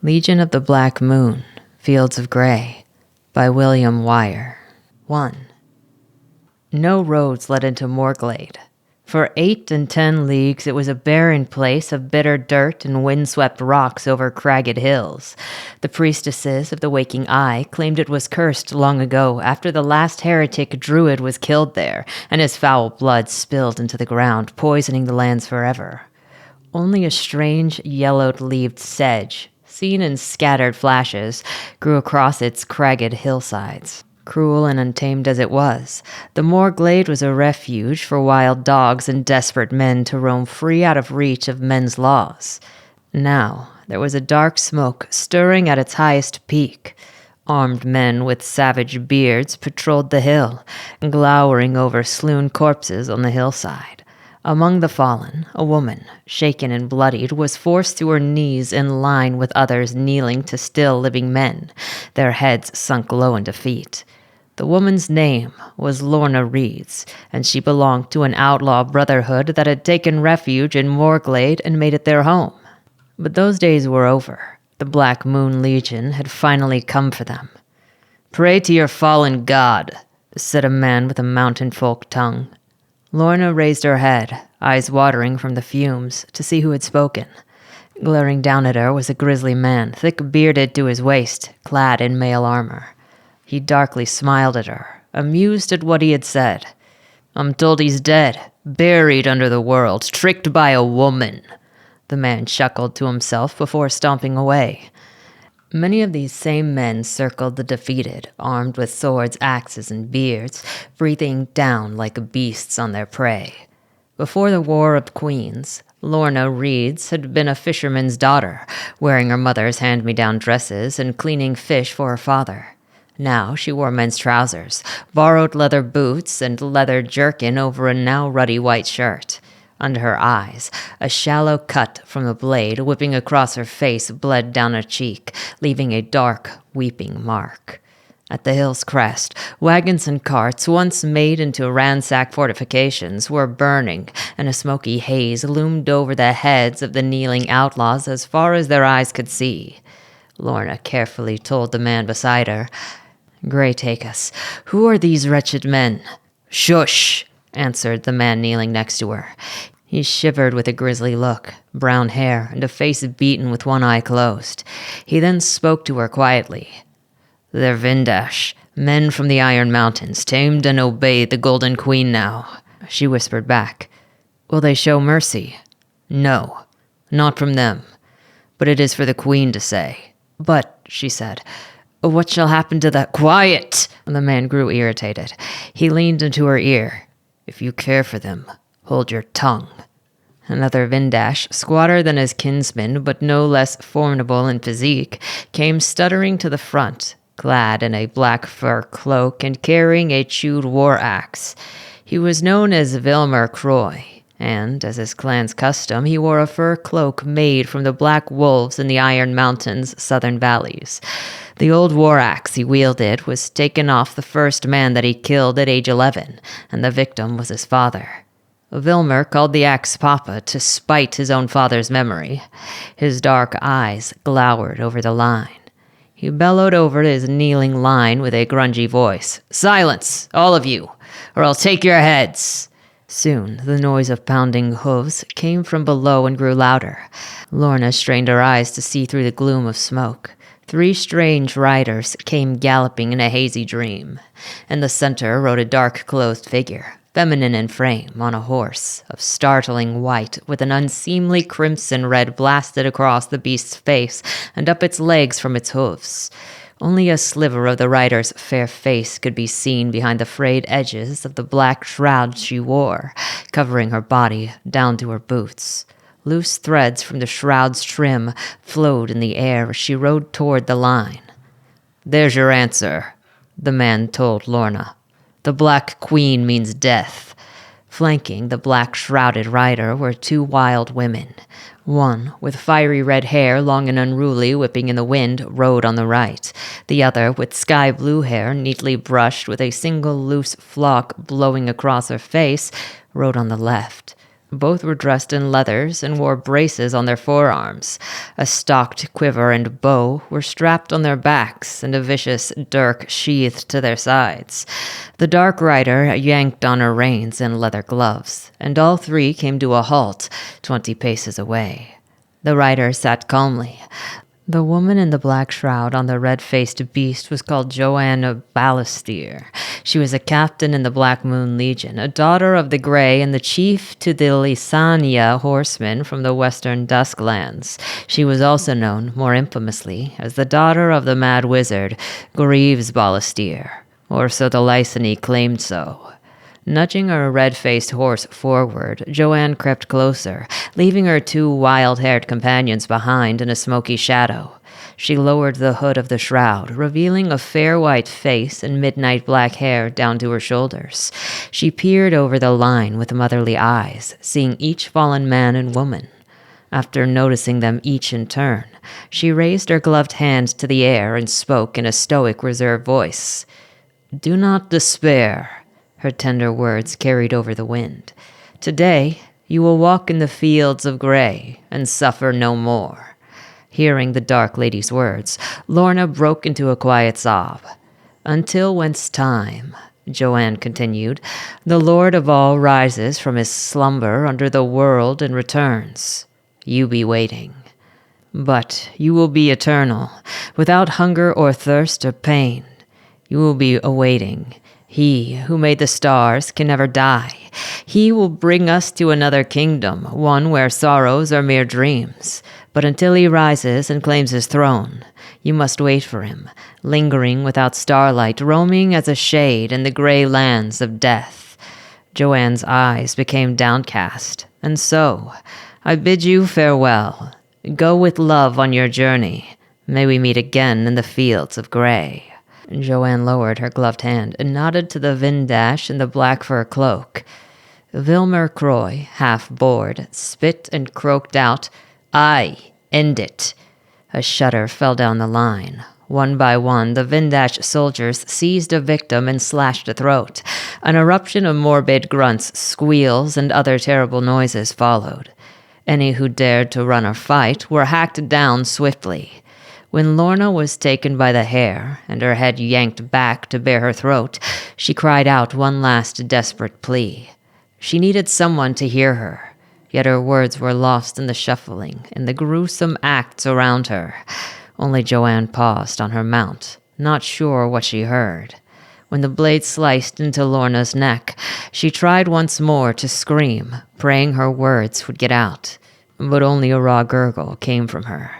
Legion of the Black Moon, Fields of Grey, by William Wyer. 1. No roads led into Morglade. For 8 and 10 leagues it was a barren place of bitter dirt and windswept rocks over cragged hills. The priestesses of the Waking Eye claimed it was cursed long ago after the last heretic druid was killed there, and his foul blood spilled into the ground, poisoning the lands forever. Only a strange, yellowed-leaved sedge, seen in scattered flashes, grew across its cragged hillsides. Cruel and untamed as it was, the Morglade was a refuge for wild dogs and desperate men to roam free out of reach of men's laws. Now, there was a dark smoke stirring at its highest peak. Armed men with savage beards patrolled the hill, glowering over slewn corpses on the hillside. Among the fallen, a woman, shaken and bloodied, was forced to her knees in line with others kneeling to still living men, their heads sunk low in defeat. The woman's name was Lorna Reeds, and she belonged to an outlaw brotherhood that had taken refuge in Morglade and made it their home. But those days were over. The Black Moon Legion had finally come for them. "Pray to your fallen god," said a man with a mountain folk tongue. Lorna raised her head, eyes watering from the fumes, to see who had spoken. Glaring down at her was a grisly man, thick-bearded to his waist, clad in mail armor. He darkly smiled at her, amused at what he had said. "I'm told he's dead, buried under the world, tricked by a woman." The man chuckled to himself before stomping away. Many of these same men circled the defeated, armed with swords, axes, and beards, breathing down like beasts on their prey. Before the War of Queens, Lorna Reeds had been a fisherman's daughter, wearing her mother's hand-me-down dresses and cleaning fish for her father. Now she wore men's trousers, borrowed leather boots, and leather jerkin over a now ruddy white shirt. Under her eyes, a shallow cut from the blade whipping across her face bled down her cheek, leaving a dark, weeping mark. At the hill's crest, wagons and carts, once made into ransacked fortifications, were burning, and a smoky haze loomed over the heads of the kneeling outlaws as far as their eyes could see. Lorna carefully told the man beside her, "Grey take us. Who are these wretched men?" "Shush!" answered the man kneeling next to her. He shivered with a grisly look, brown hair, and a face beaten with one eye closed. He then spoke to her quietly. "They're Vindash, men from the Iron Mountains, tamed and obey the Golden Queen now." She whispered back, "Will they show mercy?" "No, not from them, but it is for the Queen to say." "But," she said, "what shall happen to the—" "Quiet!" The man grew irritated. He leaned into her ear. "If you care for them, hold your tongue." Another Vindash, squatter than his kinsman, but no less formidable in physique, came stuttering to the front, clad in a black fur cloak and carrying a chewed war axe. He was known as Vilmer Croy, and, as his clan's custom, he wore a fur cloak made from the black wolves in the Iron Mountains' southern valleys. The old war axe he wielded was taken off the first man that he killed at age 11, and the victim was his father. Vilmer called the axe Papa to spite his own father's memory. His dark eyes glowered over the line. He bellowed over his kneeling line with a grungy voice. "Silence, all of you, or I'll take your heads." Soon, the noise of pounding hooves came from below and grew louder. Lorna strained her eyes to see through the gloom of smoke. 3 strange riders came galloping in a hazy dream. In the center rode a dark-clothed figure, feminine in frame, on a horse, of startling white, with an unseemly crimson red blasted across the beast's face and up its legs from its hooves. Only a sliver of the rider's fair face could be seen behind the frayed edges of the black shroud she wore, covering her body down to her boots. Loose threads from the shroud's trim flowed in the air as she rode toward the line. "There's your answer," the man told Lorna. "The Black Queen means death." Flanking the black-shrouded rider were 2 wild women. One, with fiery red hair, long and unruly, whipping in the wind, rode on the right. The other, with sky-blue hair, neatly brushed with a single loose flock blowing across her face, rode on the left. Both were dressed in leathers and wore braces on their forearms. A stocked quiver and bow were strapped on their backs, and a vicious dirk sheathed to their sides. The dark rider yanked on her reins and leather gloves, and all three came to a halt 20 paces away. The rider sat calmly. The woman in the black shroud on the red-faced beast was called Joanne Balestier. She was a captain in the Black Moon Legion, a daughter of the Grey and the chief to the Lysania horsemen from the western Dusklands. She was also known, more infamously, as the daughter of the mad wizard Greaves Balestier, or so the Lysani claimed so. Nudging her red-faced horse forward, Joanne crept closer, leaving her 2 wild-haired companions behind in a smoky shadow. She lowered the hood of the shroud, revealing a fair white face and midnight black hair down to her shoulders. She peered over the line with motherly eyes, seeing each fallen man and woman. After noticing them each in turn, she raised her gloved hand to the air and spoke in a stoic, reserved voice. "Do not despair." Her tender words carried over the wind. "Today, you will walk in the fields of Grey and suffer no more." Hearing the dark lady's words, Lorna broke into a quiet sob. "Until whence time," Joanne continued, "the Lord of all rises from his slumber under the world and returns. You be waiting. But you will be eternal, without hunger or thirst or pain. You will be awaiting. He who made the stars can never die. He will bring us to another kingdom, one where sorrows are mere dreams. But until he rises and claims his throne, you must wait for him, lingering without starlight, roaming as a shade in the gray lands of death." Joanne's eyes became downcast. "And so, I bid you farewell. Go with love on your journey. May we meet again in the fields of Grey." Joanne lowered her gloved hand and nodded to the Vindash in the black fur cloak. Vilmer Croy, half bored, spit and croaked out, "Aye, end it." A shudder fell down the line. One by one, the Vindash soldiers seized a victim and slashed a throat. An eruption of morbid grunts, squeals, and other terrible noises followed. Any who dared to run or fight were hacked down swiftly. When Lorna was taken by the hair and her head yanked back to bare her throat, she cried out one last desperate plea. She needed someone to hear her, yet her words were lost in the shuffling and the gruesome acts around her. Only Joanne paused on her mount, not sure what she heard. When the blade sliced into Lorna's neck, she tried once more to scream, praying her words would get out. But only a raw gurgle came from her.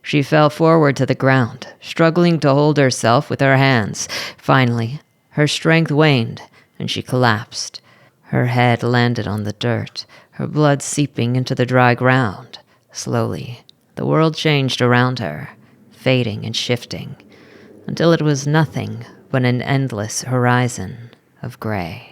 She fell forward to the ground, struggling to hold herself with her hands. Finally, her strength waned, and she collapsed. Her head landed on the dirt, her blood seeping into the dry ground. Slowly, the world changed around her, fading and shifting, until it was nothing but an endless horizon of gray.